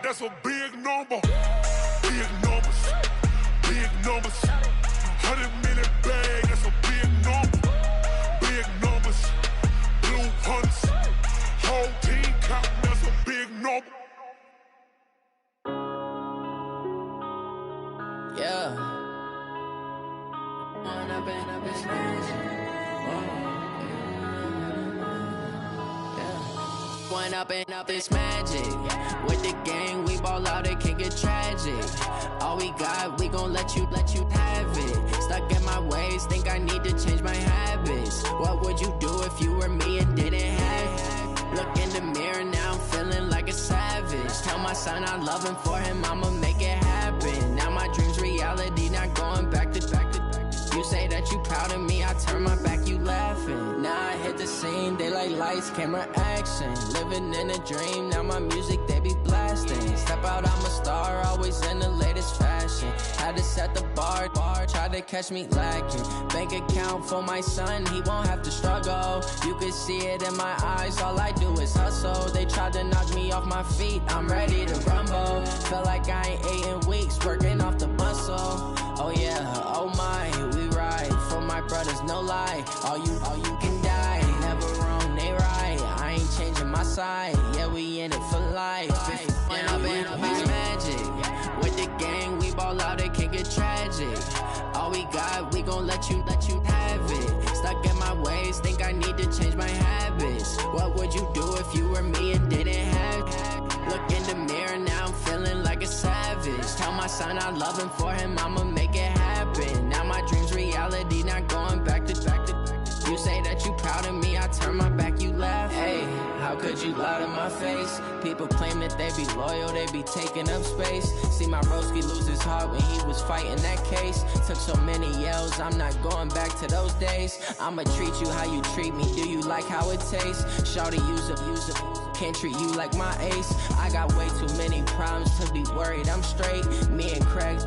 that's a big number. Big numbers, big numbers. 100 million bag, that's a big number. Big numbers, blue hunts. Whole team count, that's a big number. Yeah. When I've been smashed. When up it's magic. With the gang, we ball out, it can get tragic. All we got, we gon' let you have it. Stuck in my ways, think I need to change my habits. What would you do if you were me and didn't have it? Look in the mirror, now I'm feeling like a savage. Tell my son I love him, for him I'ma make it happen. Now my dream's reality, not going back to. You say that you proud of me, I turn my back, you laughing. Now I hit the scene, they like lights, camera, action. Living in a dream, now my music, they be blasting. Step out, I'm a star, always in the latest fashion. Had to set the bar, try to catch me lacking. Bank account for my son, he won't have to struggle. You can see it in my eyes, all I do is hustle. They tried to knock me off my feet, I'm ready to rumble. Feel like I ain't ate in weeks, working off the muscle. Oh yeah, oh my, we ride for my brothers, no lie. All you can die, never wrong, they right. I ain't changing my side, yeah, we in it for life. When I've been magic. With the gang, we ball out, it can get tragic. All we got, we gon' let you have it. Stuck in my ways, think I need to change my habits. What would you do if you were me and didn't have it? Look in the mirror, now I'm feeling like a savage. Tell my son I love him, for him I'ma make it happen. Now my dream's reality, not going back to. You say that you proud of me, I turn my back, you laugh. Hey, how could you lie to my face? People claim that they be loyal, they be taking up space. See my broski lose his heart when he was fighting that case. Took so many yells, I'm not going back to those days. I'ma treat you how you treat me, do you like how it tastes? Shawty, use it. Can't treat you like my ace. I got way too many problems to be worried, I'm straight. Me and Craig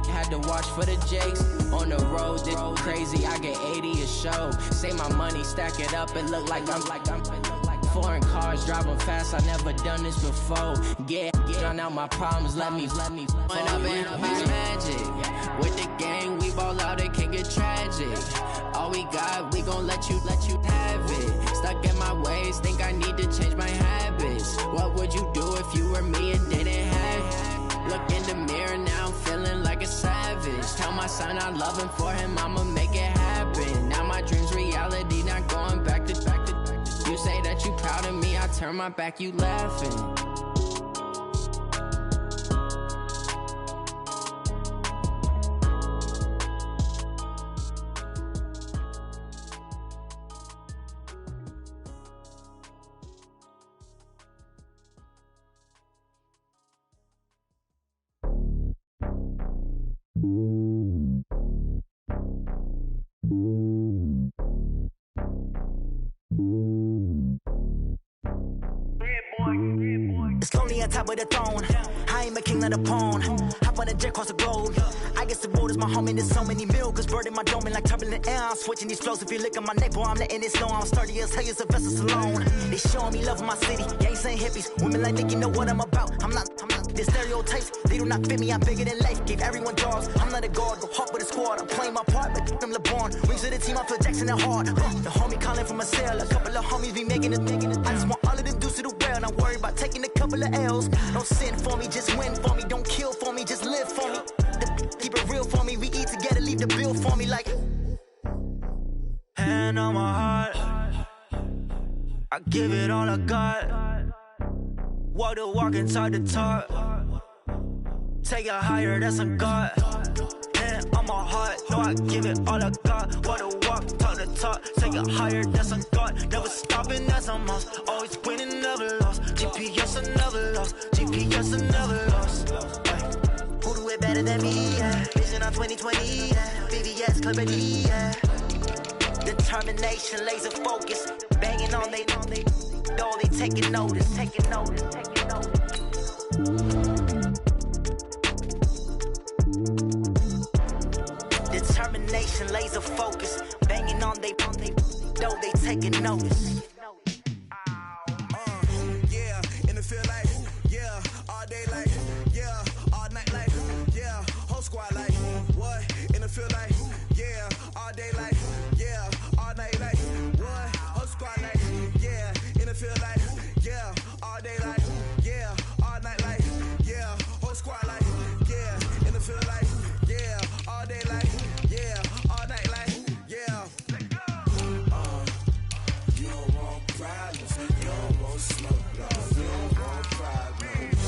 had to watch for the Jakes. On the road, this crazy, I get 80 a show. Say my money, stack it up, it look like I'm foreign cars, driving fast, I never done this before. Get on out my problems, let me When I've been magic. With the gang, we ball out, it can get tragic. All we got, we gon' let you have it. Stuck in my ways, think I need to change my habits. What would you do if you were me and didn't have it? Look in the mirror, now I'm feeling like a savage. Tell my son I love him, for him I'ma make it happen. Now my dream's reality, not going back to. You say that you proud of me, I turn my back, you laughing. It's lonely on top of the throne. I ain't a king, not a pawn. Hop on a jet across the globe. I guess the road is my home and there's so many milkers burning my dome like turbulent air. I'm switching these flows. If you look at my neck, boy, I'm letting it slow. I'm sturdy as hell, it's a vessel alone. They showing me love in my city. Gangsta and hippies. Women like Nicky know what I'm about. I'm not the stereotypes. They do not fit me. I'm bigger than life. Gave everyone jobs. I'm not a guard. Go hard with a squad. I'm playing my part, but I'm LeBron. Rings to the team. I feel Jackson and hard. The homie calling from a cell. A couple of homies be making it. I just want all of them dudes to do well. Not worry about taking a couple of L's. Don't sin for me, just win for me. Don't kill for me, just live for me. Keep it real for me. We eat together, leave the bill for me like. Hand on my heart, I give it all I got. Walk the walk and talk the talk. Take it higher, that's a God. Hand on my heart, no, I give it all I got. Walk the walk, talk the talk. Take it higher, that's a God. Never stopping, that's a must. Always winning, never lost. GPS, I never lost. GPS, I never lost. Who do it better than me? Yeah. Vision on 2020. Yeah. VVS, clarity. Yeah. Determination, laser focus. Banging on they door, they taking notice. Determination, laser focus. Banging on they door, they taking notice. Yeah, in the feel like, yeah, all day feel like, yeah, all day like, yeah, all night like, yeah, whole squad like, yeah, in the feel like, yeah, all day like, yeah, all night like, yeah. You don't want problems, you don't want smoke, dog. You don't want problems.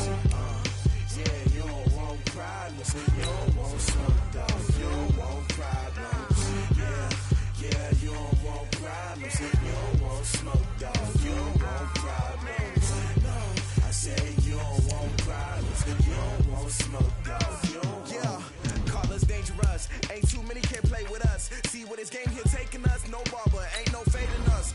Yeah, you don't want problems, you don't want smoke, dog. You don't want problems. Yeah, you don't want problems, you don't want smoke, dog. You don't want problems. No, I say you don't want problems, you don't want smoke, dog. You don't want. Call us dangerous, ain't too many can play with us. See what this game here taking us, no barber, ain't no fading us.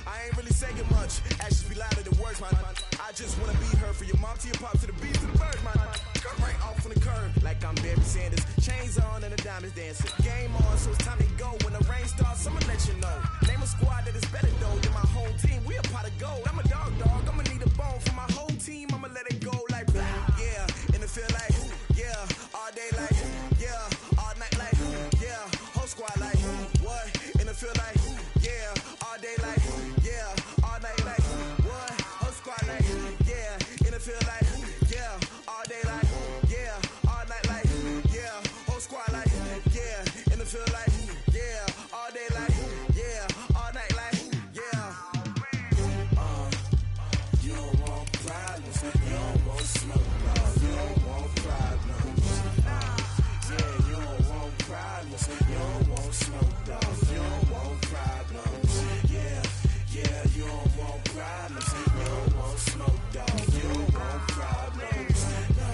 I ain't really saying much, actions be louder than words, man. I just wanna be heard, for your mom to your pop to the beat to the birds, man. Cut right off on the curb, like I'm Barry Sanders. Chains on and the diamonds dancing. Game on, so it's time to go. When the rain starts, I'ma let you know. Name a squad that is better though than my home team. We a pot of gold. I'm a dog. I'ma need a bone for my whole team. I'ma let it go like blah. Yeah, and it feel like yeah, all day like yeah, all night like yeah, whole squad like what? And it feel like yeah, all day like yeah, all night like what? Whole squad like yeah, and it feel like yeah, all day like yeah, all night like yeah, whole squad like yeah, and it feel like yeah, all day like yeah, all night like yeah. You don't want problems, you don't want smoke, dog. You don't want problems. Yeah, you don't want problems, you don't want smoke, dog. You don't want problems. Yeah, you don't want problems, you don't want smoke, dog. You don't want problems. No,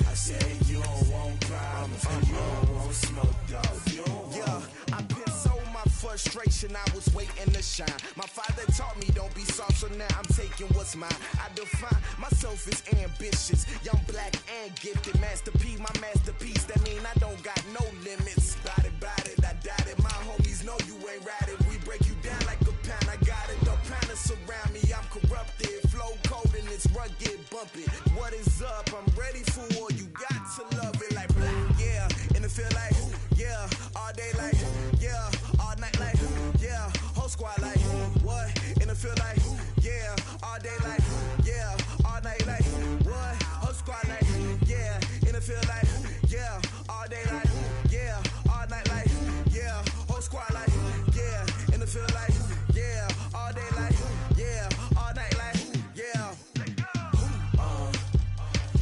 I say you don't want problems, you don't want smoke, dog. You don't want. I put so my frustration, I was waiting to shine. My father taught me don't be soft, so now I'm taking what's mine. I define myself as ambitious, young, black, and gifted. Master P, my masterpiece. That mean I don't got no limits. Bout it, I doubt it. My homies know you ain't ride it. We break you down like a pound. I got it. The pounders surround me. I'm corrupted. Flow cold and it's rugged, bump it. What is up? I'm ready for war. You got to love it like blah. Yeah, and it feel like yeah, all day like yeah, all night like yeah, whole squad like what? And it feel like yeah, all day like yeah, all night like what? Whole squad like yeah, and it feel like yeah, all day like yeah, all night like yeah, whole squad like yeah, and it feel like yeah, all day like yeah, all night like yeah.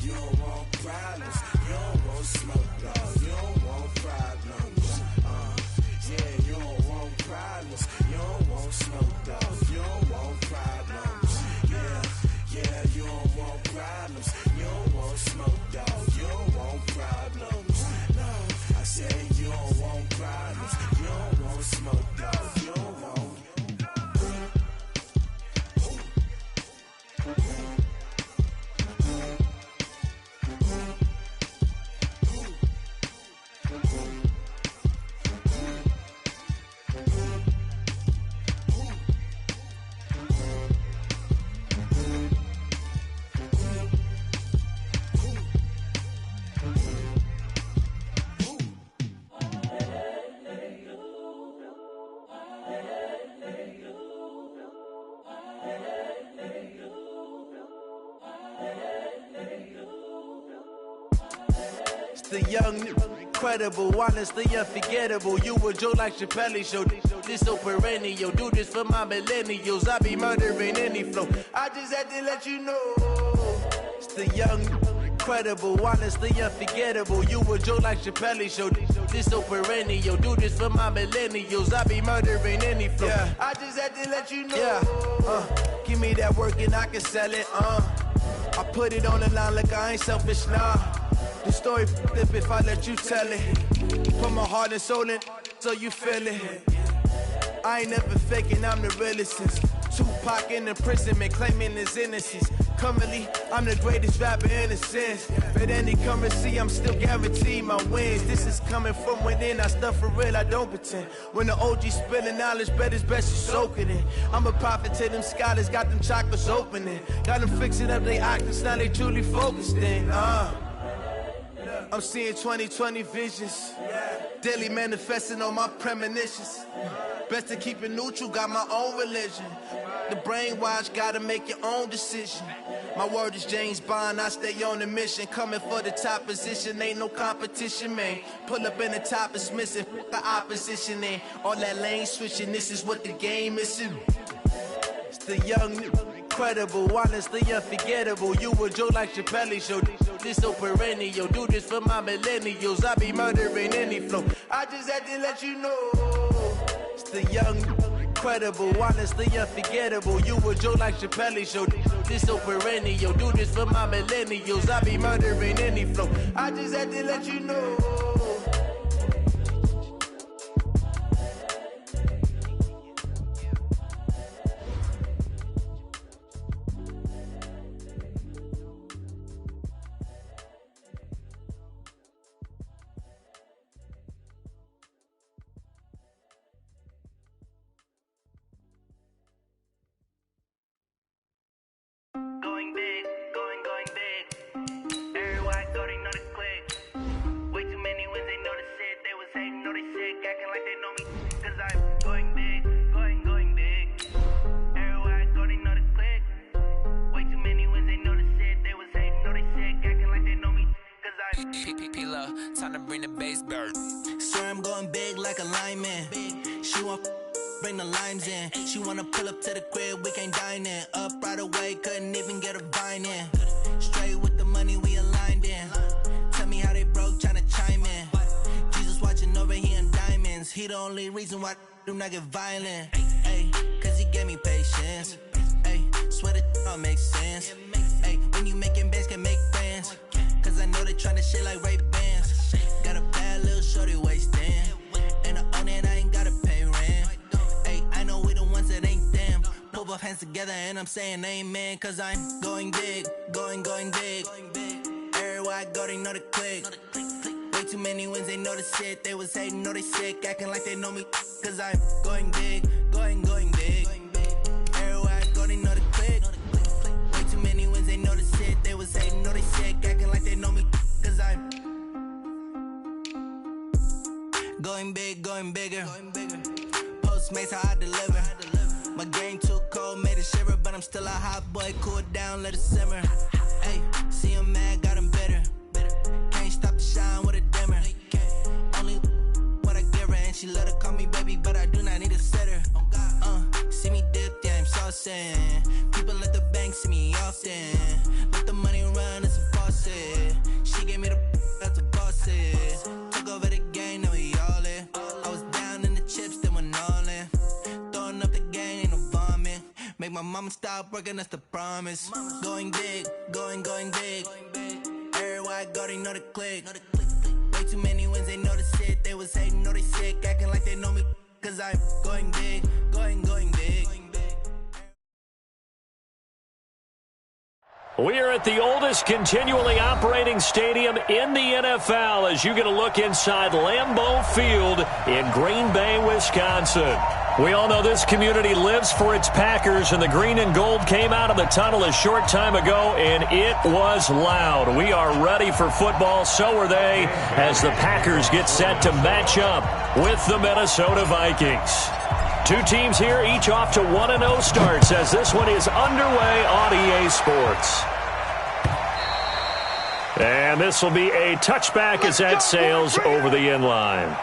You don't want problems, you don't want smoke, dog. You don't want problems. Yeah, you don't want problems, you don't want smoke, dog. You don't want problems. Yeah, you don't want problems, you don't want smoke, dog. You don't want problems. No, I say you don't want problems, you don't want smoke, dog. You don't want. The young, incredible, honestly unforgettable. You a joke like Chappelle show. This so perennial. Do this for my millennials. I be murdering any flow. I just had to let you know. It's the young, incredible, honestly unforgettable. You a joke like Chappelle show. This so perennial. Do this for my millennials. I be murdering any flow. Yeah. I just had to let you know. Yeah. Give me that work and I can sell it. I put it on the line like I ain't selfish, nah. The story flip if I let you tell it. Put my heart and soul in so you feel it. I ain't never faking, I'm the realest since Tupac in imprisonment, claiming his innocence. Currently, I'm the greatest rapper in a sense. But any currency, I'm still guaranteed my wins. This is coming from within, I stuff for real, I don't pretend. When the OG spilling knowledge, bet it's best you soak it in. I'm a prophet to them scholars, got them chakras opening. Got them fixing up their octaves, now they truly focused in. I'm seeing 2020 visions, daily manifesting on my premonitions. Best to keep it neutral, got my own religion. The brainwash, gotta make your own decision. My word is James Bond, I stay on the mission. Coming for the top position, ain't no competition, man. Pull up in the top, it's missing, the opposition, and all that lane switching, this is what the game is. It's the young, incredible, honestly unforgettable. You a Joe like Chappelle show, this so perennial. Do this for my millennials, I be murdering any flow. I just had to let you know. It's the young, incredible, honestly unforgettable. You a Joe like Chappelle show, this so perennial. Do this for my millennials, I be murdering any flow. I just had to let you know. Going big, going big. Everywhere I go, they know the click. Way too many wins, they know the shit. They was hating, know they sick, acting like they know me. Cause I'm going big, going big. Everywhere I go, they know the click. Way too many wins, they know the shit. They was hating, know they sick, acting like they know me. Cause I'm P-P-P-Lo, time to bring the bass bird. Swear I'm going big like a lineman. She want bring the limes in. She wanna pull up to the crib, we can't dine in. Up right away, couldn't even get a vine in. Straight with the money we aligned in. Tell me how they broke, tryna chime in. Jesus watching over here in diamonds. He the only reason why I do not get violent. Ay, cause he gave me patience. Ay, swear that all makes sense. Ay, when you making bands, can make friends. Cause I know they tryna shit like Ray-Bans. Got a bad little shorty wasting. And I own it, I ain't gotta pay rent. I know we the ones that ain't them. Pull both hands together and I'm saying amen. Cause I'm going big, going big. Everywhere I go, they know the click. Way too many wins, they know the shit. They was hating, know they sick, acting like they know me. Cause I'm going big, going big. Everywhere I go, they know the click. Way too many wins, they know the shit. They was hating, know they sick, acting like they know me. Cause I'm going big, going bigger. Postmates how I deliver. My game too cold, made it shiver, but I'm still a hot boy. Cool it down, let it simmer. Hey, see him mad, got him bitter. Can't stop the shine with a dimmer. Only what I give her, and she let her call me baby, but I do not need a sitter. See me dip, yeah, I'm saucing. People at the bank see me often. Let the money run, it's a faucet. She gave me the that's a bosses. Took over the game, now we all in. I was down in the chips, then went all in. Throwing up the game, ain't no vomit. Make my mama stop working, that's the promise. Going big, going big. Everywhere I go, they know the click. Way too many wins, they know the shit. They was hating, know they sick, acting like they know me. Cause I'm going big, going big. We are at the oldest continually operating stadium in the NFL as you get a look inside Lambeau Field in Green Bay, Wisconsin. We all know this community lives for its Packers, and the green and gold came out of the tunnel a short time ago, and it was loud. We are ready for football, so are they, as the Packers get set to match up with the Minnesota Vikings. Two teams here, each off to 1-0 starts as this one is underway on EA Sports. And this will be a touchback as that sails over the end line.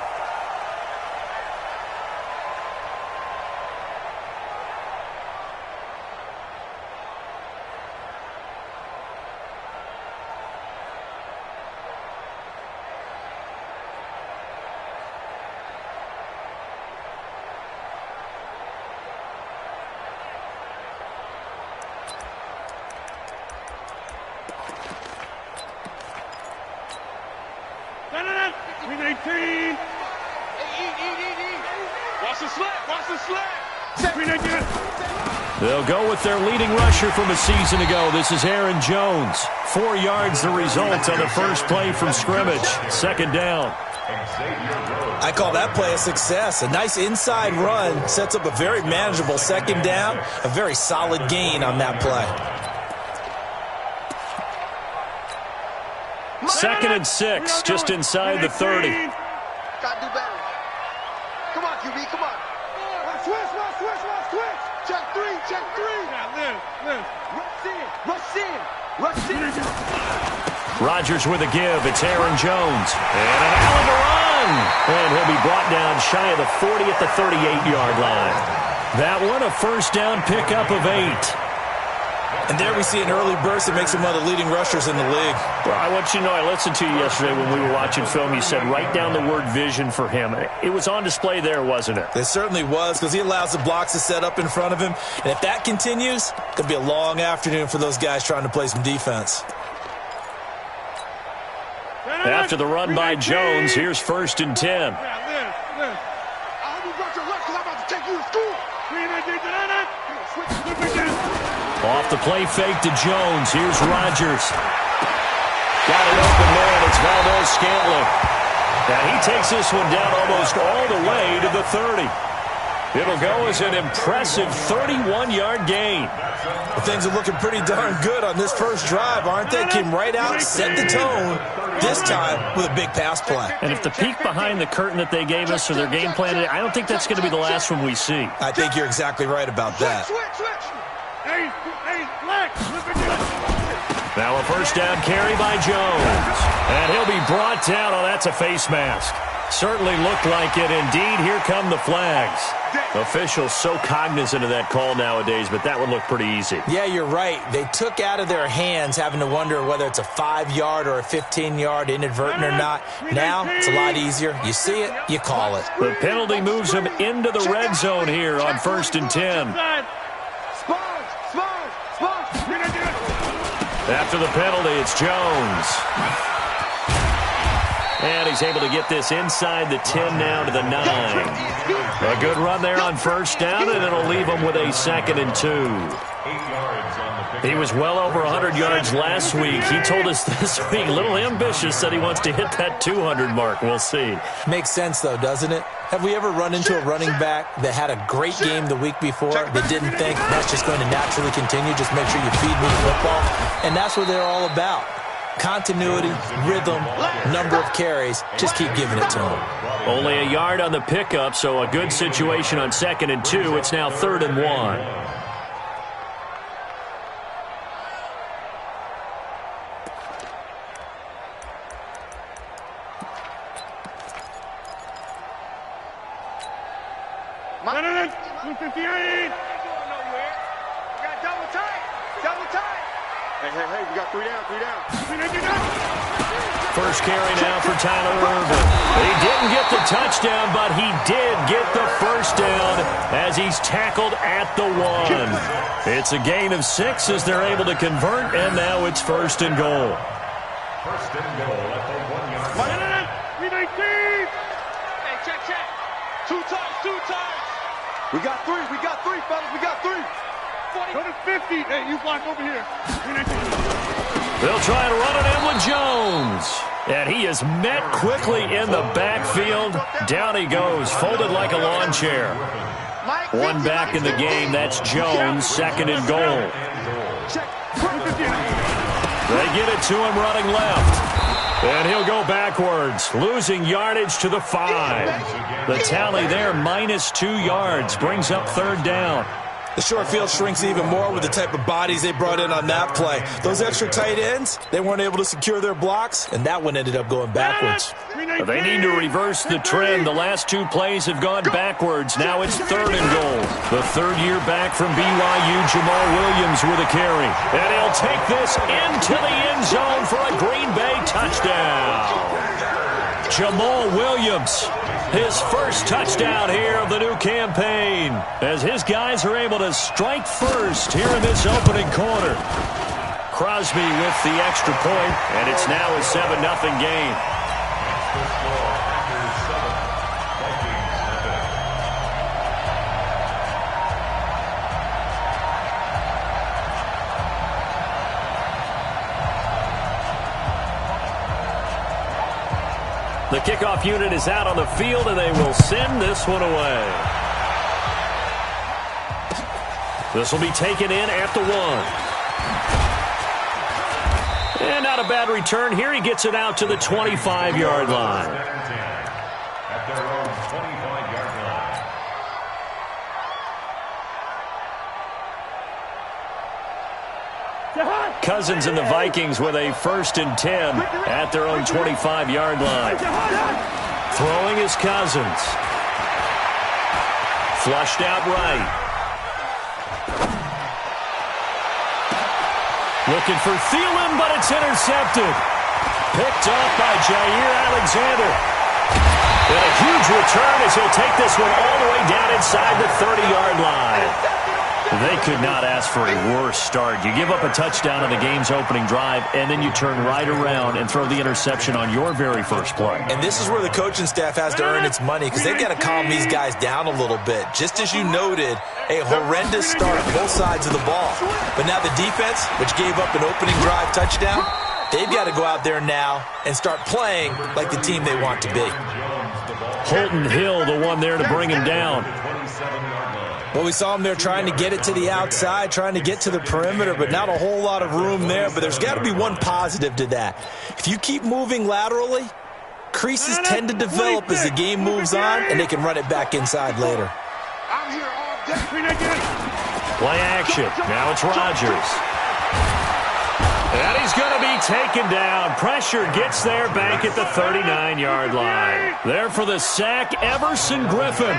They'll go with their leading rusher from a season ago. This is Aaron Jones. 4 yards the result on the first play from scrimmage. Second down. I call that play a success. A nice inside run sets up a very manageable second down. A very solid gain on that play. 2nd and 6, just inside the 30. Gotta do better. Come on, QB, come on. check three. Rush in. Rodgers with a give. It's Aaron Jones. And an hell of a run. And he'll be brought down shy of the 40 at the 38-yard line. That one, a first down pickup of 8. And there we see an early burst that makes him one of the leading rushers in the league. Well, I want you to know, I listened to you yesterday when we were watching film. You said write down the word vision for him. It was on display there, wasn't it? It certainly was, because he allows the blocks to set up in front of him. And if that continues, it'll be a long afternoon for those guys trying to play some defense. After the run by Jones, here's 1st and 10. Off the play fake to Jones. Here's Rodgers. Got an open man. It's Valdez-Scantling. Now he takes this one down almost all the way to the 30. It'll go as an impressive 31-yard gain. Well, things are looking pretty darn good on this first drive, aren't they? Came right out, set the tone, this time with a big pass play. And if the peek behind the curtain that they gave us for their game plan today, I don't think that's going to be the last one we see. I think you're exactly right about that. Now a first down carry by Jones. And he'll be brought down. Oh, that's a face mask. Certainly looked like it. Indeed, here come the flags. Officials so cognizant of that call nowadays, but that would look pretty easy. Yeah, you're right. They took out of their hands having to wonder whether it's a 5-yard or a 15-yard, inadvertent or not. Now, it's a lot easier. You see it, you call it. The penalty moves them into the red zone here on 1st and 10. After the penalty, it's Jones. And he's able to get this inside the 10 now to the 9. A good run there on first down, and it'll leave him with a 2nd and 2. He was well over 100 yards last week. He told us this week, a little ambitious, that he wants to hit that 200 mark. We'll see. Makes sense, though, doesn't it? Have we ever run into a running back that had a great game the week before that didn't think that's just going to naturally continue? Just make sure you feed me the football. And that's what they're all about. Continuity, rhythm, number of carries. Just keep giving it to them. Only a yard on the pickup, so a good situation on 2nd and 2. It's now 3rd and 1. Hey, we got 3 down. First carry now for Tyler Irvin. He didn't get the touchdown, but he did get the first down as he's tackled at the 1. It's a gain of 6 as they're able to convert, and now it's 1st and goal. First and goal at the 1-yard. Hey, check. 2 times. We got 3, fellas. We got 3. Go to 50. Hey, you block over here. They'll try to run it in with Jones. And he is met quickly in the backfield. Down he goes, folded like a lawn chair. One back in the game, that's Jones, 2nd and goal. They get it to him running left. And he'll go backwards, losing yardage to the 5. The tally there, -2 yards, brings up 3rd down. The short field shrinks even more with the type of bodies they brought in on that play. Those extra tight ends, they weren't able to secure their blocks, and that one ended up going backwards. They need to reverse the trend. The last 2 plays have gone backwards. Now it's 3rd and goal. The 3rd year back from BYU, Jamal Williams with a carry. And he'll take this into the end zone for a Green Bay touchdown. Jamal Williams, his first touchdown here of the new campaign, as his guys are able to strike first here in this opening quarter. Crosby with the extra point, and it's now a 7-0 game. The kickoff unit is out on the field, and they will send this one away. This will be taken in at the 1. And not a bad return. Here he gets it out to the 25-yard line. At their own 25-yard line. Cousins and the Vikings with a 1st and 10 at their own 25-yard line. Throwing is Cousins. Flushed out right. Looking for Thielen, but it's intercepted. Picked up by Jair Alexander. And a huge return as he'll take this one all the way down inside the 30-yard line. They could not ask for a worse start. You give up a touchdown on the game's opening drive, and then you turn right around and throw the interception on your very first play. And this is where the coaching staff has to earn its money because they've got to calm these guys down a little bit. Just as you noted, a horrendous start, both sides of the ball. But now the defense, which gave up an opening drive touchdown, they've got to go out there now and start playing like the team they want to be. Holton Hill, the one there to bring him down. Well, we saw him there trying to get it to the outside, trying to get to the perimeter, but not a whole lot of room there. But there's got to be one positive to that. If you keep moving laterally, creases tend to develop as the game moves on, and they can run it back inside later. Play action. Now it's Rodgers. And he's going to be taken down. Pressure gets there back at the 39-yard line. There for the sack, Everson Griffin.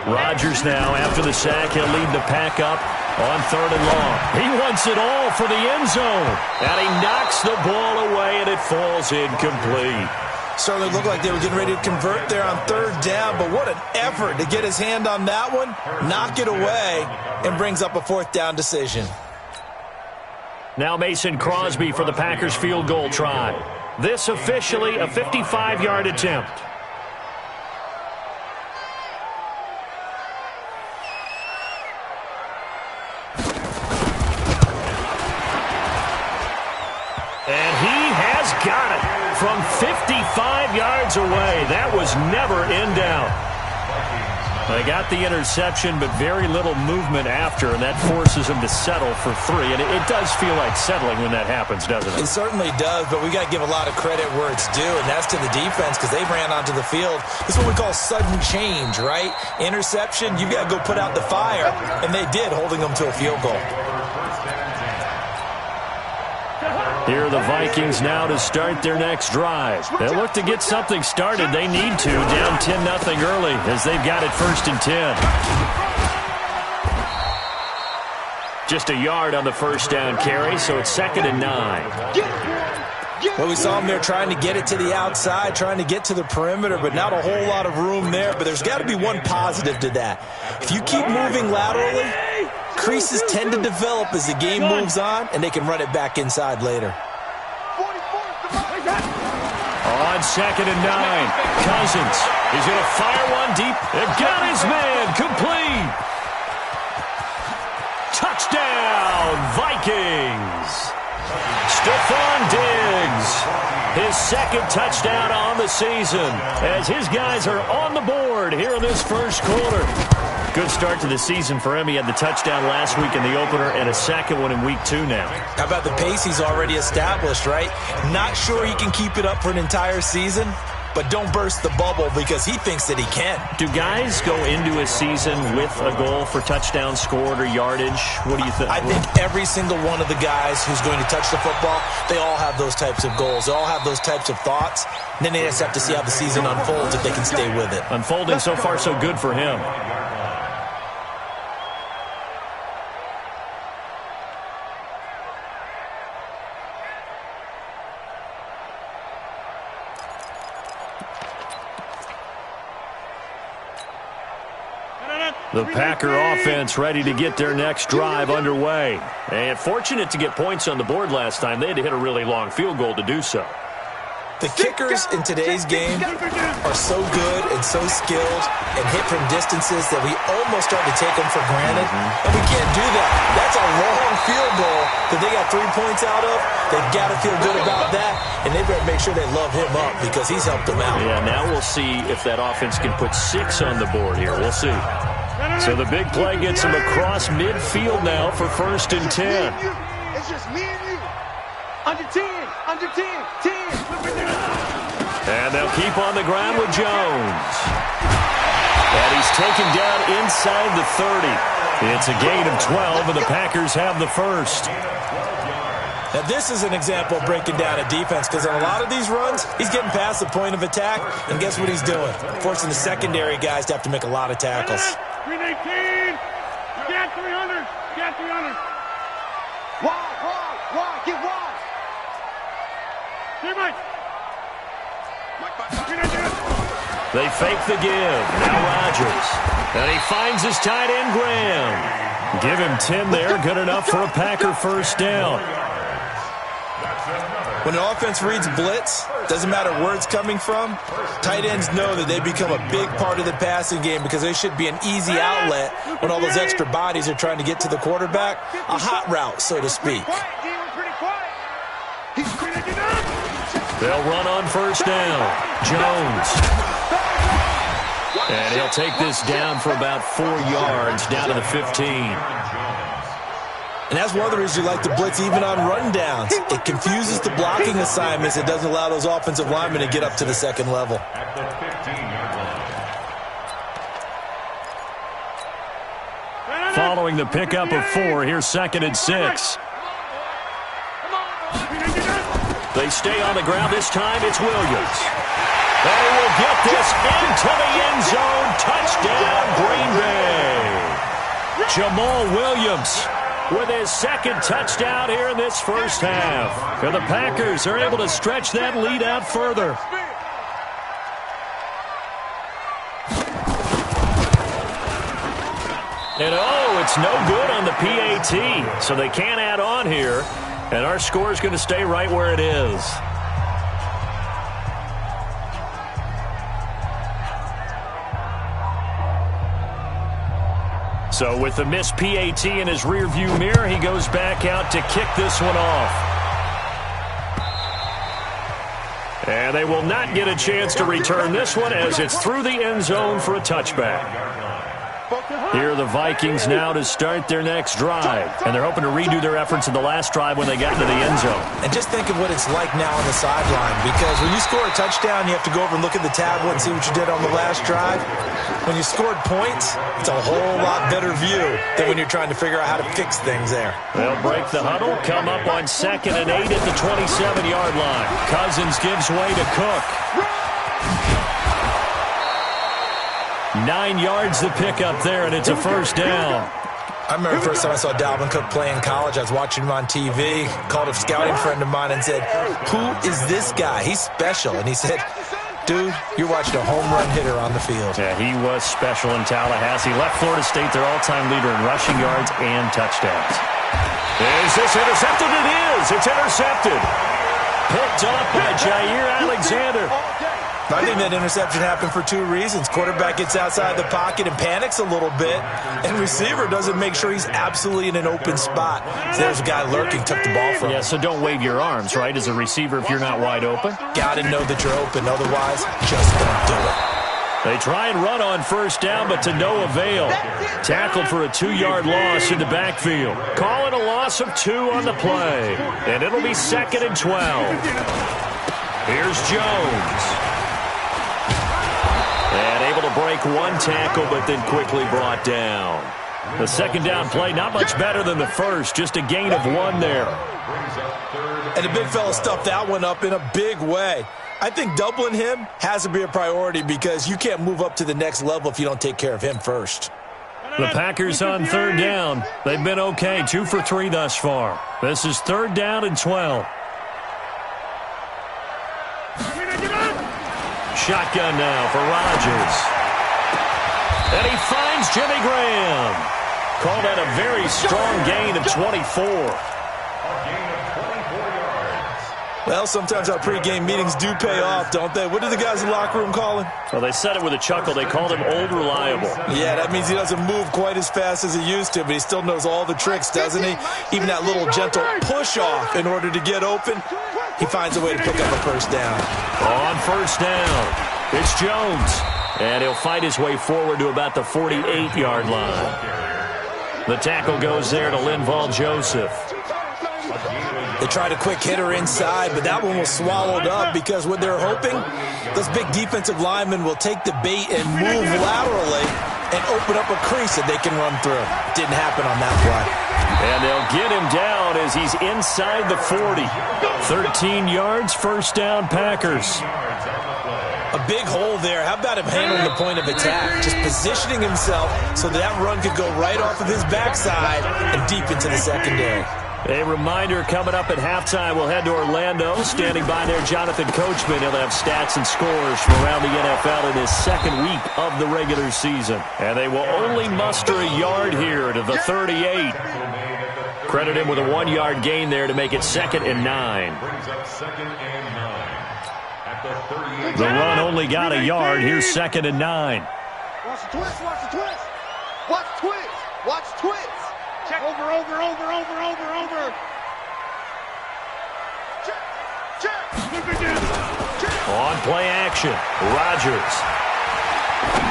Rodgers now, after the sack, he'll lead the pack up on 3rd and long. He wants it all for the end zone. And he knocks the ball away, and it falls incomplete. Certainly looked like they were getting ready to convert there on 3rd down, but what an effort to get his hand on that one, knock it away, and brings up a 4th down decision. Now Mason Crosby for the Packers field goal try. This officially a 55-yard attempt. And he has got it from 55 yards away. That was never in doubt. They got the interception, but very little movement after, and that forces them to settle for 3. And it does feel like settling when that happens, doesn't it? It certainly does, but we got to give a lot of credit where it's due, and that's to the defense because they ran onto the field. This is what we call sudden change, right? Interception, you got to go put out the fire, and they did, holding them to a field goal. Here are the Vikings now to start their next drive. They'll look to get something started. They need to. Down 10-0 early as they've got it 1st and 10. Just a yard on the 1st down carry, so it's 2nd and 9. Well, we saw him there trying to get it to the outside, trying to get to the perimeter, but not a whole lot of room there. But there's got to be one positive to that. If you keep moving laterally, creases tend to develop as the game moves on, and they can run it back inside later. On 2nd and 9, Cousins. He's going to fire one deep. And got his man complete. Touchdown, Vikings. Stephon Diggs, his 2nd touchdown on the season as his guys are on the board here in this 1st quarter. Good start to the season for him. He had the touchdown last week in the opener and a 2nd one in week 2 now. How about the pace he's already established, right? Not sure he can keep it up for an entire season, but don't burst the bubble because he thinks that he can. Do guys go into a season with a goal for touchdowns scored or yardage? What do you think? I think every single one of the guys who's going to touch the football, they all have those types of goals. They all have those types of thoughts. And then they just have to see how the season unfolds if they can stay with it. Unfolding so far so good for him. The Packer offense ready to get their next drive underway. And fortunate to get points on the board last time. They had to hit a really long field goal to do so. The kickers in today's game are so good and so skilled and hit from distances that we almost start to take them for granted. And we can't do that. That's a long field goal that they got 3 points out of. They've got to feel good about that. And they better make sure they love him up because he's helped them out. Yeah, now we'll see if that offense can put 6 on the board here. We'll see. So the big play gets him across midfield now for 1st and 10. It's just me and you. Under 10, 10. And they'll keep on the ground with Jones. And he's taken down inside the 30. It's a gain of 12, and the Packers have the 1st. Now, this is an example of breaking down a defense because on a lot of these runs, he's getting past the point of attack, and guess what he's doing? Forcing the secondary guys to have to make a lot of tackles. 318. Get 300. Get 300. Wide. Get wide. 3 Mike. They fake the give. Now Rodgers. And he finds his tight end, Graham. Give him 10 there. Good enough for a Packer first down. When an offense reads blitz, doesn't matter where it's coming from, tight ends know that they become a big part of the passing game because they should be an easy outlet when all those extra bodies are trying to get to the quarterback. A hot route, so to speak. They'll run on first down. Jones. And he'll take this down for about 4 yards, down to the 15. And that's one of the reasons you like to blitz even on run downs. It confuses the blocking assignments. It doesn't allow those offensive linemen to get up to the second level. Following the pickup of 4, here's 2nd and 6. They stay on the ground. This time it's Williams. They will get this into the end zone. Touchdown, Green Bay. Jamal Williams with his 2nd touchdown here in this first half. And the Packers are able to stretch that lead out further. And it's no good on the PAT. So they can't add on here. And our score is going to stay right where it is. So with the missed PAT in his rearview mirror, he goes back out to kick this one off. And they will not get a chance to return this one as it's through the end zone for a touchback. Here are the Vikings now to start their next drive. And they're hoping to redo their efforts in the last drive when they got into the end zone. And just think of what it's like now on the sideline. Because when you score a touchdown, you have to go over and look at the tablet and see what you did on the last drive. When you scored points, it's a whole lot better view than when you're trying to figure out how to fix things there. They'll break the huddle, come up on 2nd and 8 at the 27-yard line. Cousins gives way to Cook. 9 yards to pick up there, and it's a first down. I remember the first time I saw Dalvin Cook play in college. I was watching him on TV, called a scouting friend of mine and said, "Who is this guy? He's special." And he said, "Dude, you're watching a home run hitter on the field." Yeah, he was special in Tallahassee. Left Florida State their all-time leader in rushing yards and touchdowns. Is this intercepted? It is. It's intercepted. Picked off by Jair Alexander. I think that interception happened for 2 reasons. Quarterback gets outside the pocket and panics a little bit, and receiver doesn't make sure he's absolutely in an open spot. So there's a guy lurking, took the ball from him. Yeah, so don't wave your arms, right, as a receiver if you're not wide open. Got to know that you're open. Otherwise, just don't do it. They try and run on first down, but to no avail. Tackled for a 2-yard loss in the backfield. Calling a loss of 2 on the play. And it'll be 2nd and 12. Here's Jones. And able to break 1 tackle, but then quickly brought down. The 2nd down play, not much better than the first, just a gain of 1 there. And the big fella stuffed that one up in a big way. I think doubling him has to be a priority because you can't move up to the next level if you don't take care of him first. The Packers on 3rd down. They've been okay, 2 for 3 thus far. This is 3rd down and 12. Shotgun now for Rodgers. And he finds Jimmy Graham. Called that a very strong gain of 24. Well, sometimes our pregame meetings do pay off, don't they? What do the guys in the locker room call him? Well, they said it with a chuckle. They called him Old Reliable. Yeah, that means he doesn't move quite as fast as he used to, but he still knows all the tricks, doesn't he? Even that little gentle push-off in order to get open, he finds a way to pick up a first down. On first down, it's Jones. And he'll fight his way forward to about the 48-yard line. The tackle goes there to Linval Joseph. They tried a quick hitter inside, but that one was swallowed up because what they're hoping, those big defensive linemen will take the bait and move laterally and open up a crease that they can run through. Didn't happen on that play. And they'll get him down as he's inside the 40. 13 yards, first down, Packers. A big hole there. How about him handling the point of attack? Just positioning himself so that run could go right off of his backside and deep into the secondary. A reminder coming up at halftime, we'll head to Orlando. Standing by there, Jonathan Coachman. He'll have stats and scores from around the NFL in his second week of the regular season. And they will only muster a yard here to the 38. Credit him with a 1-yard gain there to make it 2nd and 9. The run only got a yard. Here's 2nd and 9. Watch the twist, watch the twist. Watch twist, watch twist. Check. Over. Check. On play action, Rodgers.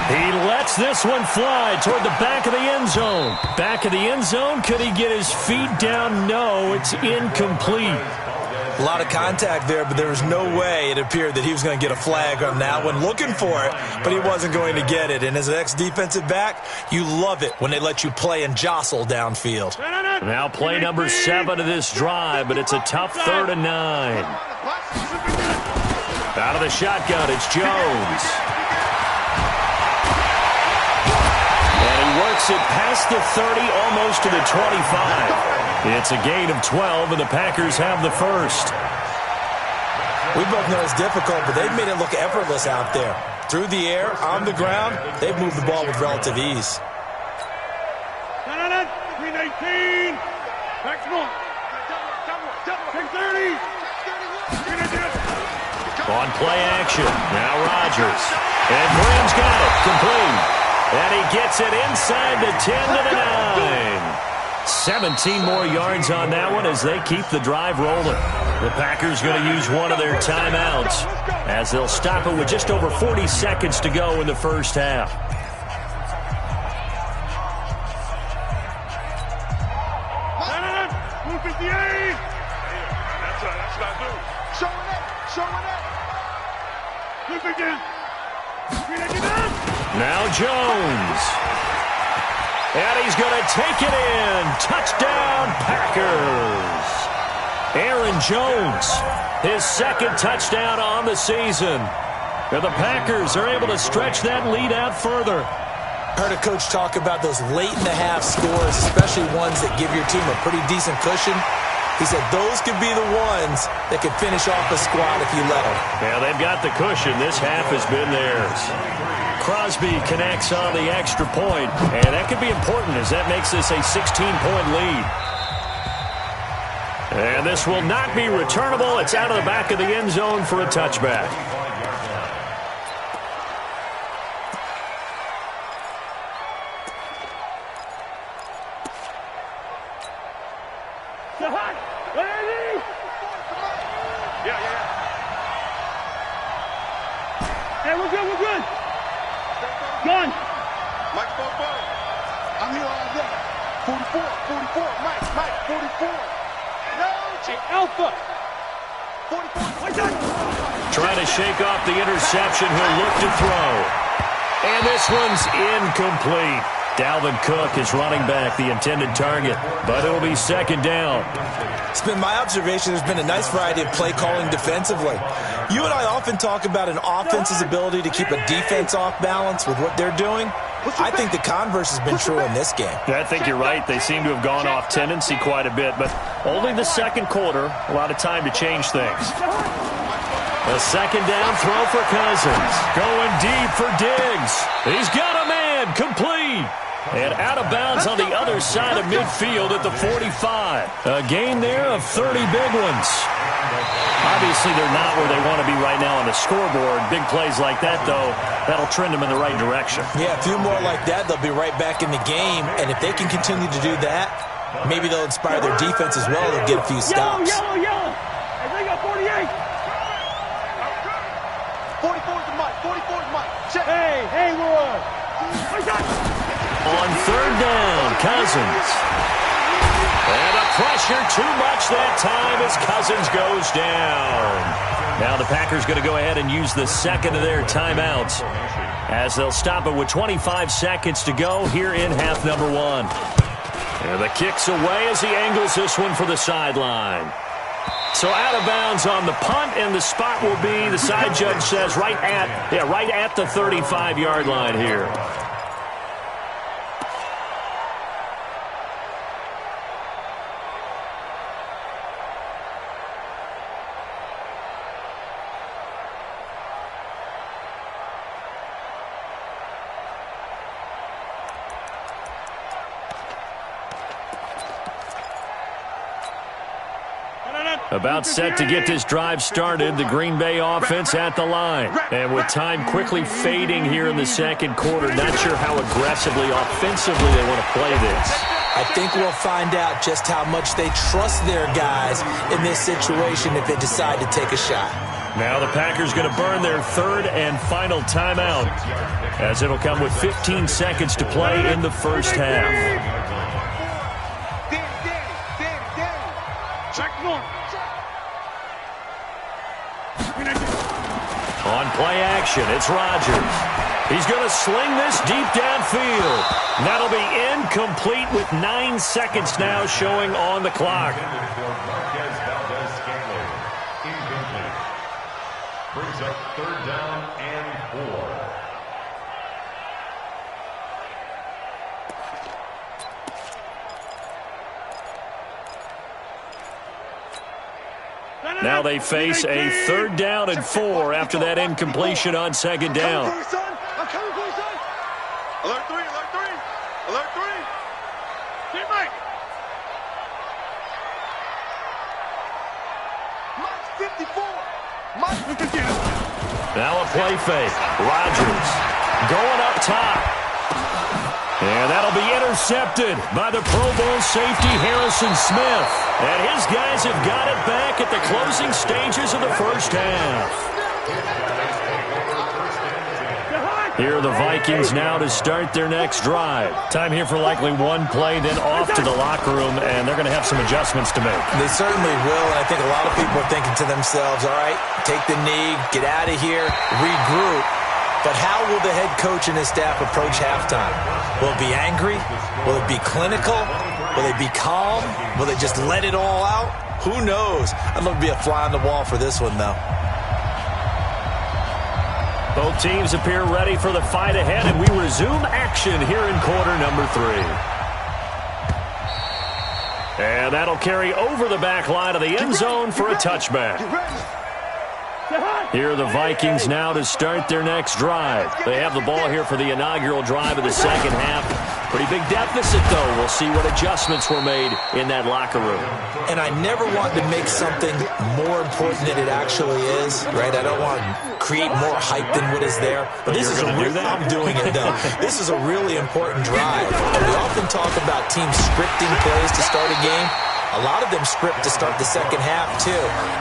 He lets this one fly toward the back of the end zone. Back of the end zone, could he get his feet down? No, it's incomplete. A lot of contact there, but there was no way it appeared that he was going to get a flag on that one. Looking for it, but he wasn't going to get it. And as an ex-defensive back, you love it when they let you play and jostle downfield. Now play number 7 of this drive, but it's a tough 3rd and 9. Out of the shotgun, it's Jones. And he works it past the 30, almost to the 25. It's a gain of 12, and the Packers have the first. We both know it's difficult, but they've made it look effortless out there. Through the air, on the ground, they've moved the ball with relative ease. 319. Maximum. 630. On play action, now Rodgers. And Graham's got it, complete. And he gets it inside the 10 to the 9. 17 more yards on that one as they keep the drive rolling. The Packers going to use one of their timeouts as they'll stop it with just over 40 seconds to go in the first half. 258. That's not good. Showing up. Look again. Now Jones. And he's going to take it in. Touchdown, Packers. Aaron Jones, his 2nd touchdown on the season. And the Packers are able to stretch that lead out further. Heard a coach talk about those late-in-the-half scores, especially ones that give your team a pretty decent cushion. He said those could be the ones that could finish off a squad if you let them. Yeah, they've got the cushion. This half has been theirs. Crosby connects on the extra point, and that could be important as that makes this a 16-point lead. And this will not be returnable. It's out of the back of the end zone for a touchback. Hey, we're good. Gun. Mike, I'm here all day. 44, Mike, 44. No, Alpha. 44. Trying to shake off the interception. He'll look to throw. And this one's incomplete. Dalvin Cook is running back, the intended target, but it'll be 2nd down. It's been my observation there's been a nice variety of play calling defensively. You and I often talk about an offense's ability to keep a defense off balance with what they're doing. I think the converse has been true in this game. I think you're right. They seem to have gone off tendency quite a bit, but only the 2nd quarter, a lot of time to change things. A 2nd down throw for Cousins. Going deep for Diggs. He's got a man, complete. And out of bounds on the other side of midfield at the 45. A gain there of 30 big ones. Obviously, they're not where they want to be right now on the scoreboard. Big plays like that, though, that'll trend them in the right direction. Yeah, a few more like that, they'll be right back in the game. And if they can continue to do that, maybe they'll inspire their defense as well. They'll get a few stops. Yellow. And they got 48. 44's the Mike. Check. Hey, we're on. On 3rd down, Cousins. And up pressure too much that time as Cousins goes down. Now the Packers going to go ahead and use the second of their timeouts as they'll stop it with 25 seconds to go here in half number one. And the kick's away as he angles this one for the sideline. So out of bounds on the punt, and the spot will be, the side judge says, right at the 35-yard line here. About set to get this drive started, the Green Bay offense at the line. And with time quickly fading here in the second quarter, not sure how aggressively, offensively they want to play this. I think we'll find out just how much they trust their guys in this situation if they decide to take a shot. Now the Packers going to burn their third and final timeout as it'll come with 15 seconds to play in the first half. On play action, it's Rodgers. He's going to sling this deep downfield. That'll be incomplete with 9 seconds now showing on the clock. Brings up third down and 4. Now they face a third down and 4 after that incompletion on second down. Alert 3, alert 3, alert 3. Teammate. Mike 54. Now a play fake. Rodgers going up top. And that'll be intercepted by the Pro Bowl safety Harrison Smith. And his guys have got it back at the closing stages of the first half. Here are the Vikings now to start their next drive. Time here for likely one play, then off to the locker room, and they're going to have some adjustments to make. They certainly will, and I think a lot of people are thinking to themselves, all right, take the knee, get out of here, regroup. But how will the head coach and his staff approach halftime? Will it be angry? Will it be clinical? Will they be calm? Will they just let it all out? Who knows? I'd love to be a fly on the wall for this one, though. Both teams appear ready for the fight ahead, and we resume action here in quarter number 3. And that'll carry over the back line of the end zone for a touchback. Here are the Vikings now to start their next drive. They have the ball here for the inaugural drive of the second half. Pretty big deficit, though. We'll see what adjustments were made in that locker room. And I never want to make something more important than it actually is, right? I don't want to create more hype than what is there. But this is I'm doing it, though. This is a really important drive. And we often talk about teams scripting plays to start a game. A lot of them script to start the second half, too.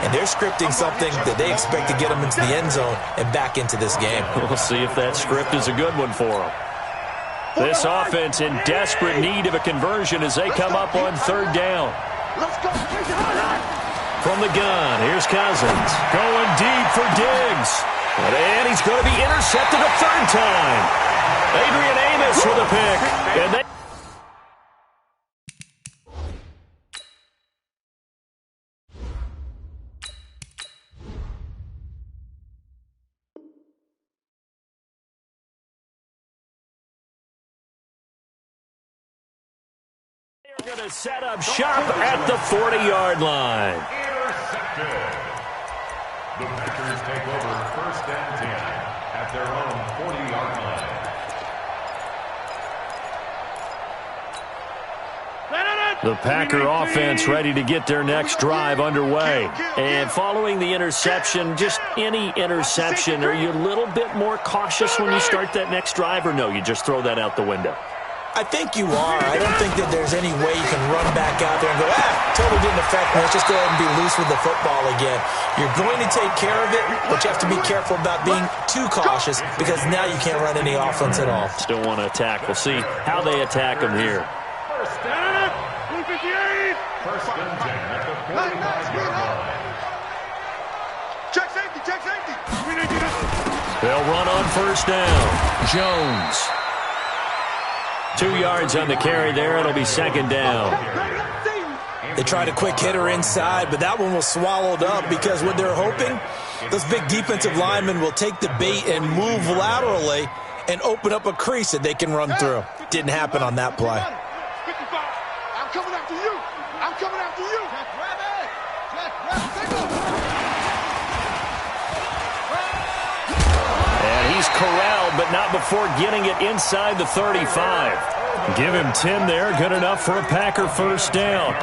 And they're scripting something that they expect to get them into the end zone and back into this game. We'll see if that script is a good one for them. This offense in desperate need of a conversion as they come up on third down. From the gun, here's Cousins. Going deep for Diggs. And he's going to be intercepted a third time. Adrian Amos with a pick. And they going to set up shop at the 40-yard line. Intercepted. The Packers take over first and 10 at their own 40-yard line. The Packer offense ready to get their next drive underway. And following the interception, just any interception, are you a little bit more cautious when you start that next drive, or no, you just throw that out the window? I think you are. I don't think that there's any way you can run back out there and go, totally didn't affect me. Let's just go ahead and be loose with the football again. You're going to take care of it, but you have to be careful about being too cautious because now you can't run any offense at all. Still want to attack. We'll see how they attack them here. First and 10 at the 45-yard line. Check safety, check safety. They'll run on first down. Jones. 2 yards on the carry there. It'll be second down. They tried a quick hitter inside, but that one was swallowed up because what they're hoping, those big defensive linemen will take the bait and move laterally and open up a crease that they can run through. Didn't happen on that play. I'm coming after you. I'm coming after you. And he's corralled, but not before getting it inside the 35. Give him 10 there. Good enough for a Packer first down.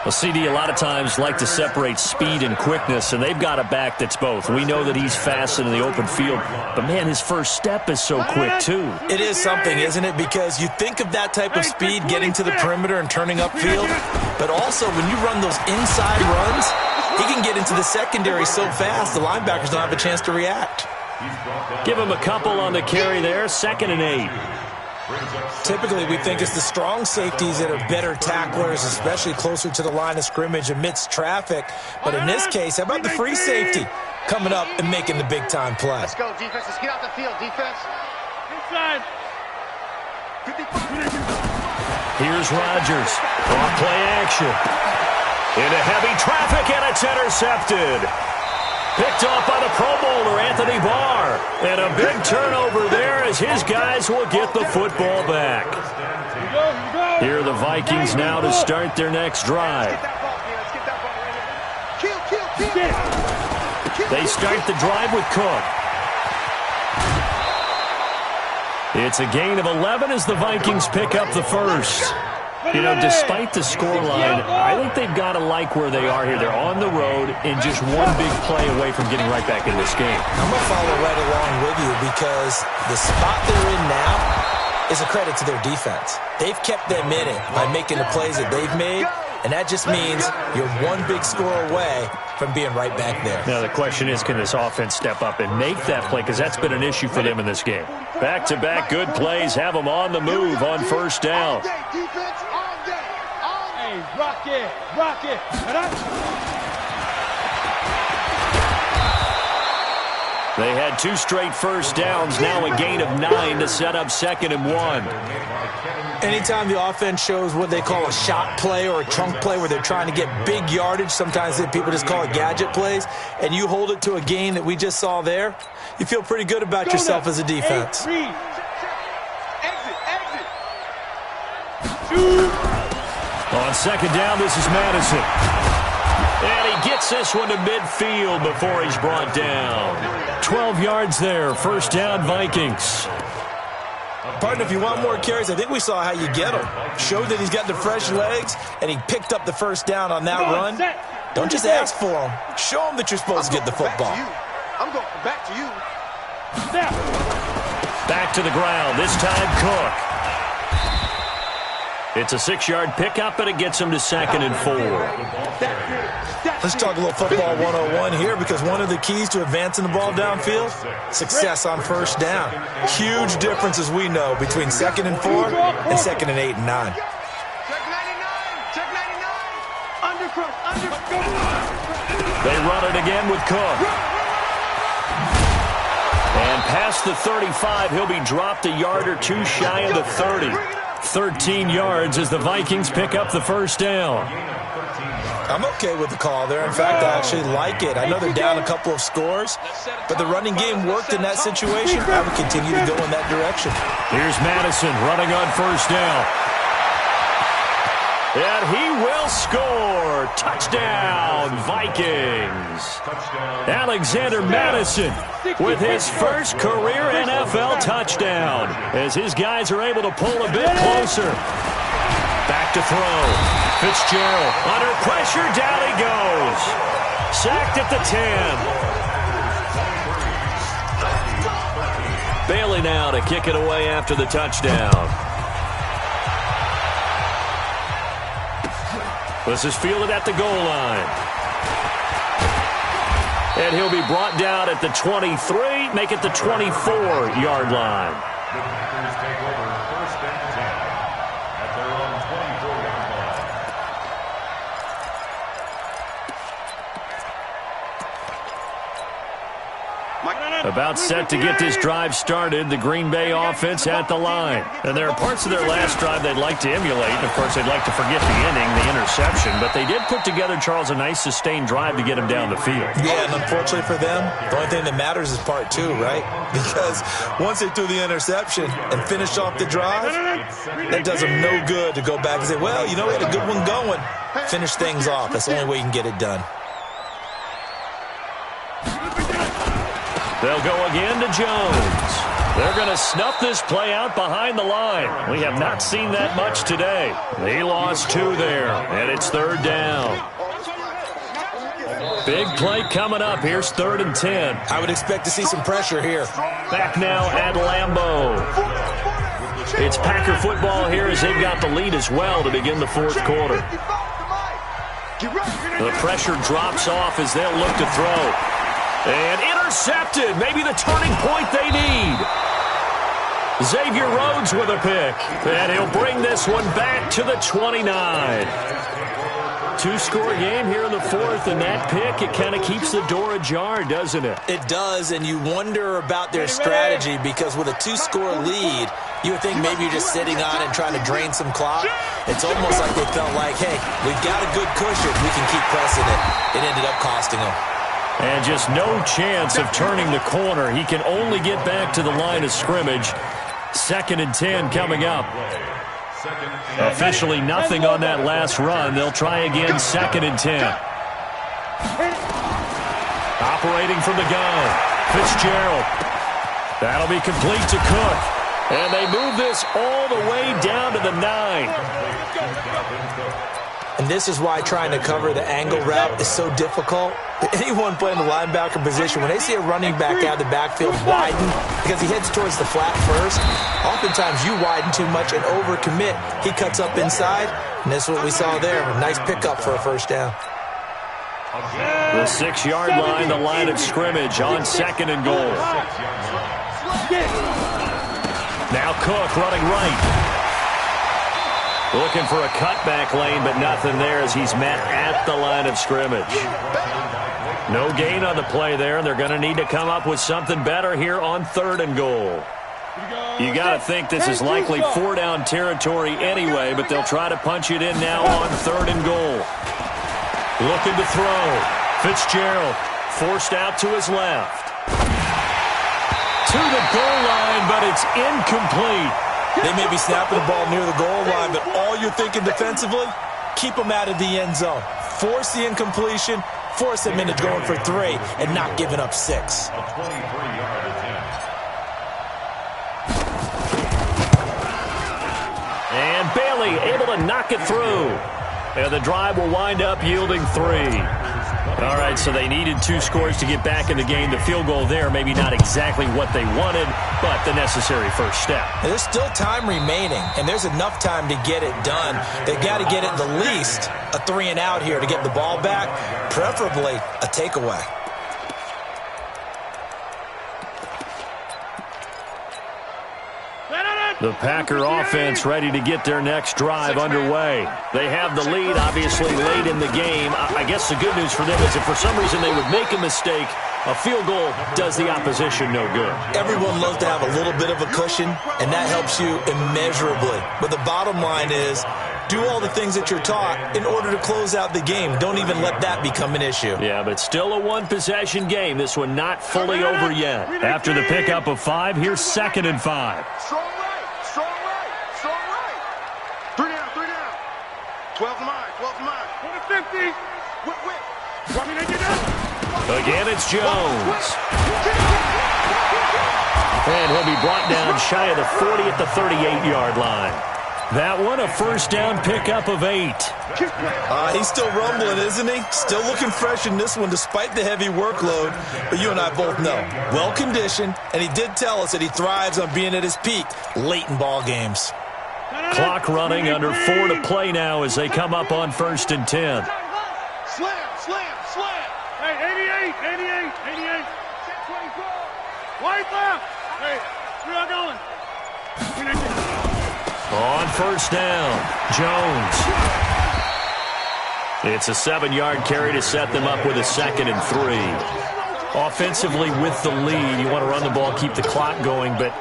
Well, CD, a lot of times like to separate speed and quickness, and they've got a back that's both. We know that he's fast in the open field, but, man, his first step is so quick, too. It is something, isn't it? Because you think of that type of speed getting to the perimeter and turning upfield, but also when you run those inside runs, he can get into the secondary so fast the linebackers don't have a chance to react. Give him a couple on the carry there, 2nd and 8. Typically, we think it's the strong safeties that are better tacklers, especially closer to the line of scrimmage amidst traffic. But in this case, how about the free safety coming up and making the big-time play? Let's go, defense. Let's get out the field, defense. Inside. Here's Rodgers. On play action. Into heavy traffic, and it's intercepted. Picked off by the Pro Bowler, Anthony Barr. And a big turnover there as his guys will get the football back. Here are the Vikings now to start their next drive. They start the drive with Cook. It's a gain of 11 as the Vikings pick up the first. You know, despite the scoreline, I think they've got to like where they are here. They're on the road and just one big play away from getting right back in this game. I'm going to follow right along with you because the spot they're in now is a credit to their defense. They've kept them in it by making the plays that they've made, and that just means you're one big score away from being right back there. Now, the question is, can this offense step up and make that play? Because that's been an issue for them in this game. Back-to-back good plays have them on the move on first down. Rock it, rock it. They had 2 straight first downs, now a gain of 9 to set up 2nd and 1. Anytime the offense shows what they call a shot play or a chunk play where they're trying to get big yardage, sometimes people just call it gadget plays, and you hold it to a gain that we just saw there, you feel pretty good about yourself as a defense. On 2nd down, this is Madison. And he gets this one to midfield before he's brought down. 12 yards there, first down Vikings. Partner, if you want more carries, I think we saw how you get him. Showed that he's got the fresh legs, and he picked up the first down on that run. Don't just ask for him. Show him that you're supposed to get the football. I'm going back to you. Back to the ground, this time Cook. It's a 6-yard pickup, and it gets him to 2nd and 4. Let's talk a little football 101 here because one of the keys to advancing the ball downfield, success on first down. Huge difference, as we know, between 2nd and 4 and 2nd and 8 and 9. Check 99. Check 99. Undercross. They run it again with Cook. And past the 35, he'll be dropped a yard or 2 shy of the 30. 13 yards as the Vikings pick up the first down. I'm okay with the call there. In fact, I actually like it. I know they're down a couple of scores, but the running game worked in that situation. I would continue to go in that direction. Here's Madison running on first down. And he will score. Touchdown, Vikings. Alexander Madison with his first career NFL touchdown as his guys are able to pull a bit closer. Back to throw. Fitzgerald under pressure. Down he goes. Sacked at the 10. Bailey now to kick it away after the touchdown. This is fielded at the goal line. And he'll be brought down at the 23, make it the 24-yard line. The Packers take over 1st and 10 at their own 24-yard line. About set to get this drive started, the Green Bay offense at the line. And there are parts of their last drive they'd like to emulate. And, of course, they'd like to forget the inning, the interception. But they did put together, Charles, a nice sustained drive to get him down the field. Yeah, and unfortunately for them, the only thing that matters is part two, right? Because once they threw the interception and finished off the drive, that does them no good to go back and say, well, you know, we had a good one going. Finish things off. That's the only way you can get it done. They'll go again to Jones. They're going to snuff this play out behind the line. We have not seen that much today. They lost 2 there, and it's 3rd down. Big play coming up. Here's 3rd and 10. I would expect to see some pressure here. Back now at Lambeau. It's Packer football here as they've got the lead as well to begin the 4th quarter. The pressure drops off as they'll look to throw. And intercepted. Maybe the turning point they need. Xavier Rhodes with a pick. And he'll bring this one back to the 29. 2-score game here in the 4th, and that pick, it kind of keeps the door ajar, doesn't it? It does, and you wonder about their strategy because with a 2-score lead, you would think maybe you're just sitting on it and trying to drain some clock. It's almost like they felt like, hey, we've got a good cushion. We can keep pressing it. It ended up costing them. And just no chance of turning the corner. He can only get back to the line of scrimmage. 2nd and 10 coming up. Officially nothing on that last run. They'll try again, 2nd and 10. Operating from the gun, Fitzgerald. That'll be complete to Cook. And they move this all the way down to the 9. And this is why trying to cover the angle route is so difficult. Anyone playing the linebacker position, when they see a running back out of the backfield widen, because he heads towards the flat first, oftentimes you widen too much and overcommit. He cuts up inside, and that's what we saw there. A nice pickup for a 1st down. The 6-yard line, the line of scrimmage on 2nd and goal. Now Cook running right. Looking for a cutback lane, but nothing there as he's met at the line of scrimmage. No gain on the play there, and they're going to need to come up with something better here on 3rd and goal. You got to think this is likely 4-down territory anyway, but they'll try to punch it in now on 3rd and goal. Looking to throw. Fitzgerald forced out to his left. To the goal line, but it's incomplete. They may be snapping the ball near the goal line, but all you're thinking defensively, keep them out of the end zone. Force the incompletion, force them into going for 3, and not giving up 6. And Bailey able to knock it through. And the drive will wind up yielding 3. All right, so they needed 2 scores to get back in the game. The field goal there, maybe not exactly what they wanted, but the necessary first step. There's still time remaining, and there's enough time to get it done. They've got to get at the least a 3-and-out here to get the ball back, preferably a takeaway. The Packer offense ready to get their next drive underway. They have the lead, obviously, late in the game. I guess the good news for them is if for some reason they would make a mistake, a field goal does the opposition no good. Everyone loves to have a little bit of a cushion, and that helps you immeasurably. But the bottom line is, do all the things that you're taught in order to close out the game. Don't even let that become an issue. Yeah, but still a one-possession game. This one not fully over yet. After the pickup of 5, here's 2nd and 5. Strong right, strong right, strong right. 3 down, 3 down. 12 mine, 12 mine. 150. Whip. Again, it's Jones. And he'll be brought down shy of the 40 at the 38-yard line. That one, a first down pickup of 8. He's still rumbling, isn't he? Still looking fresh in this one despite the heavy workload. But you and I both know, well-conditioned, and he did tell us that he thrives on being at his peak late in ball games. Clock running, under 4 to play now as they come up on 1st and 10. Slam. Hey, 88. Check 24. White left. Hey, we are going. On first down, Jones. It's a 7-yard carry to set them up with a 2nd and 3. Offensively with the lead, you want to run the ball, keep the clock going, but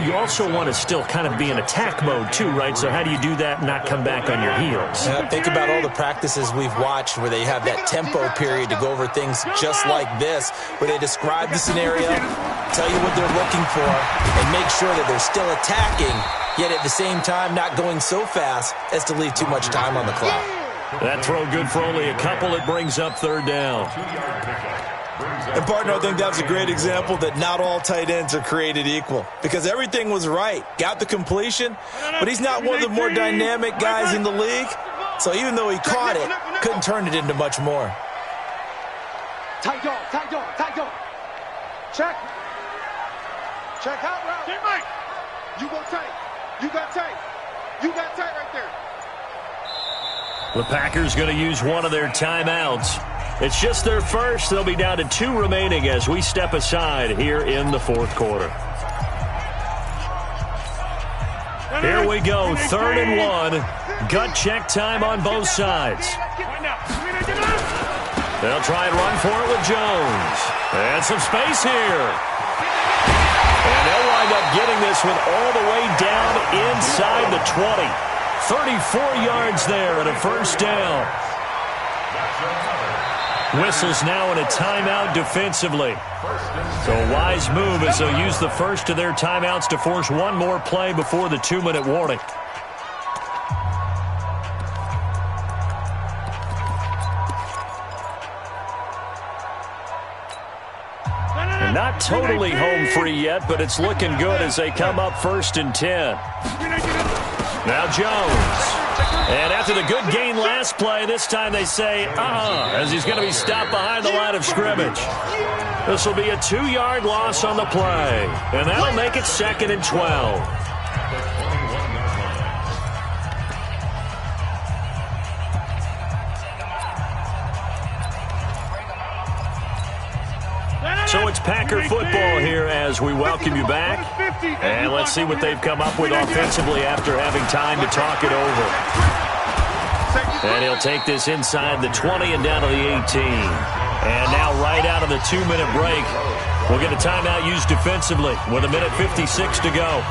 you also want to still kind of be in attack mode too, right? So how do you do that and not come back on your heels? Yeah, think about all the practices we've watched where they have that tempo period to go over things just like this, where they describe the scenario, tell you what they're looking for, and make sure that they're still attacking, yet at the same time not going so fast as to leave too much time on the clock. That throw good for only a couple. It brings up third down. And, partner, I think that's a great example that not all tight ends are created equal, because everything was right. Got the completion, but he's not one of the more dynamic guys in the league. So even though he caught it, couldn't turn it into much more. Tight dog, tight dog, tight dog. Check. Check out route. Teammate. You go tight. You got tight. You got tight right there. The Packers going to use one of their timeouts. It's just their first. They'll be down to 2 remaining as we step aside here in the fourth quarter. Here we go, 3rd and 1. Gut check time on both sides. They'll try and run for it with Jones. And some space here. And they'll wind up getting this one all the way down inside the 20. 34 yards there and a first down. Whistles now in a timeout defensively. So a wise move as they'll use the first of their timeouts to force one more play before the 2-minute warning. And not totally home free yet, but it's looking good as they come up 1st and 10. Now Jones. And after the good gain last play, this time they say, as he's going to be stopped behind the line of scrimmage. This will be a 2-yard loss on the play. And that'll make it 2nd and 12. So it's Packer football here as we welcome you back. And let's see what they've come up with offensively after having time to talk it over. And he'll take this inside the 20 and down to the 18. And now right out of the 2-minute break, we'll get a timeout used defensively with 1:56 to go.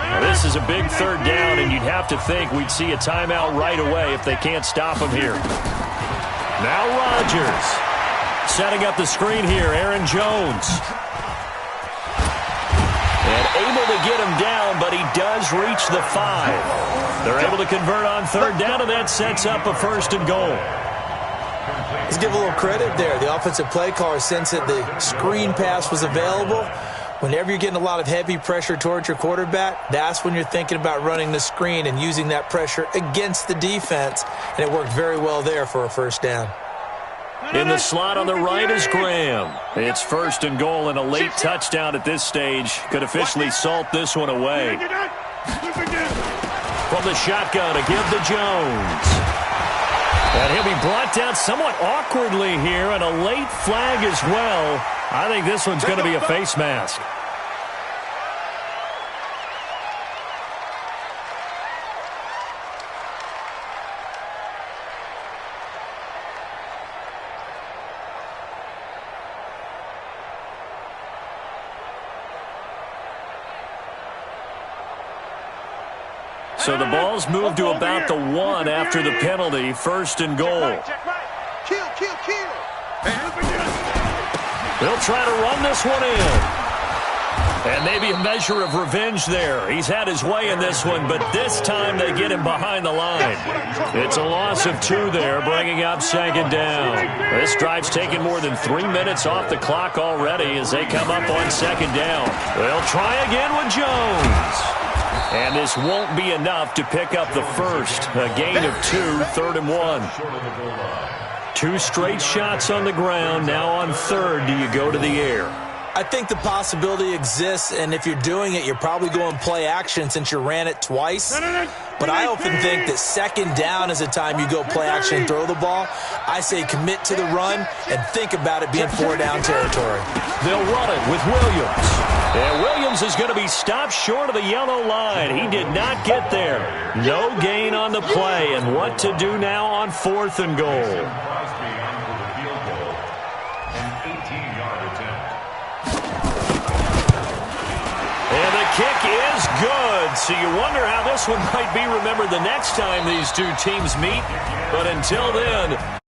Now this is a big 3rd down, and you'd have to think we'd see a timeout right away if they can't stop him here. Now Rodgers. Setting up the screen here, Aaron Jones. And able to get him down, but he does reach the 5. They're able to convert on 3rd down, and that sets up a 1st and goal. Let's give a little credit there. The offensive play caller sensed that the screen pass was available. Whenever you're getting a lot of heavy pressure towards your quarterback, that's when you're thinking about running the screen and using that pressure against the defense. And it worked very well there for a 1st down. In the slot on the right is Graham. It's 1st and goal, and a late touchdown at this stage could officially salt this one away. From the shotgun to give to Jones. And he'll be brought down somewhat awkwardly here, and a late flag as well. I think this one's going to be a face mask. So the ball's moved to about the 1 after the penalty, 1st and goal. Kill. They'll try to run this one in. And maybe a measure of revenge there. He's had his way in this one, but this time they get him behind the line. It's a loss of 2 there, bringing up 2nd down. This drive's taken more than 3 minutes off the clock already as they come up on 2nd down. They'll try again with Jones. And this won't be enough to pick up the first. A gain of 2, 3rd and 1. 2 straight shots on the ground. Now on 3rd, do you go to the air? I think the possibility exists, and if you're doing it, you're probably going play action since you ran it twice. But I often think that 2nd down is the time you go play action and throw the ball. I say commit to the run and think about it being 4-down territory. They'll run it with Williams. And Williams is going to be stopped short of the yellow line. He did not get there. No gain on the play. And what to do now on 4th and goal? 19-yard attempt. And the kick is good. So you wonder how this one might be remembered the next time these two teams meet. But until then,